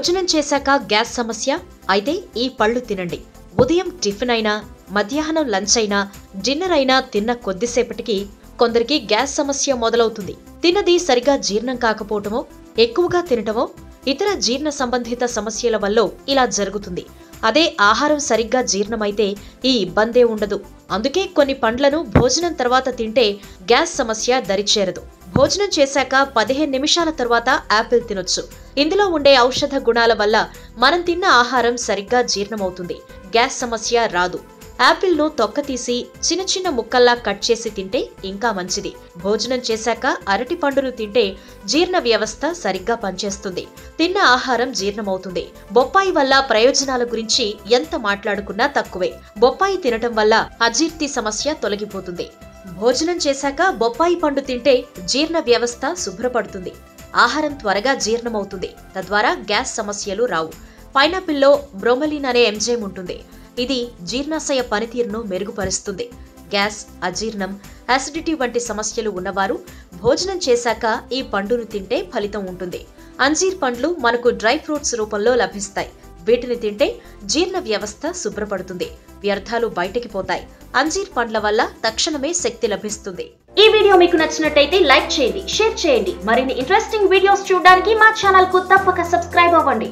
భోజనం చేశాక గ్యాస్ సమస్య అయితే ఈ పళ్ళు తినండి. ఉదయం టిఫిన్ అయినా, మధ్యాహ్నం లంచ్ అయినా, డిన్నర్ అయినా తిన్న కొద్దిసేపటికి కొందరికి గ్యాస్ సమస్య మొదలవుతుంది. తిన్నది సరిగా జీర్ణం కాకపోవటమో, ఎక్కువగా తినటమో, ఇతర జీర్ణ సంబంధిత సమస్యల వల్ల ఇలా జరుగుతుంది. అదే ఆహారం సరిగ్గా జీర్ణమైతే ఈ ఇబ్బందే ఉండదు. అందుకే కొన్ని పండ్లను భోజనం తర్వాత తింటే గ్యాస్ సమస్య దరిచేరదు. భోజనం చేశాక 15 నిమిషాల తర్వాత యాపిల్ తినొచ్చు. ఇందులో ఉండే ఔషధ గుణాల వల్ల మనం తిన్న ఆహారం సరిగ్గా జీర్ణమవుతుంది. గ్యాస్ సమస్య రాదు. యాపిల్ను తొక్క తీసి చిన్న చిన్న ముక్కల్లా కట్ చేసి తింటే ఇంకా మంచిది. భోజనం చేశాక అరటి పండును తింటే జీర్ణ వ్యవస్థ సరిగ్గా పనిచేస్తుంది. తిన్న ఆహారం జీర్ణమవుతుంది. బొప్పాయి వల్ల ప్రయోజనాల గురించి ఎంత మాట్లాడుకున్నా తక్కువే. బొప్పాయి తినటం వల్ల అజీర్తి సమస్య తొలగిపోతుంది. భోజనం చేశాక బొప్పాయి పండు తింటే జీర్ణ వ్యవస్థ శుభ్రపడుతుంది. ఆహారం త్వరగా జీర్ణమవుతుంది. తద్వారా గ్యాస్ సమస్యలు రావు. పైనాపిల్లో బ్రోమెలిన్ అనే ఎంజైమ్ ఉంటుంది. ఇది జీర్ణాశయ పనితీరును మెరుగుపరుస్తుంది. గ్యాస్, అజీర్ణం, అసిడిటీ వంటి సమస్యలు ఉన్నవారు భోజనం చేశాక ఈ పండును తింటే ఫలితం ఉంటుంది. అంజీర్ పండ్లు మనకు డ్రై ఫ్రూట్స్ రూపంలో లభిస్తాయి. వీటిని తింటే జీర్ణ వ్యవస్థ శుభ్రపడుతుంది. వ్యర్థాలు బయటికి పోతాయి. అంజీర్ పండ్ల వల్ల తక్షణమే శక్తి లభిస్తుంది. ఈ వీడియో మీకు నచ్చినట్టయితే లైక్ చేయండి, షేర్ చేయండి. మరిన్ని ఇంట్రెస్టింగ్ వీడియోస్ చూడడానికి మా ఛానల్ కు తప్పక సబ్స్క్రైబ్ అవ్వండి.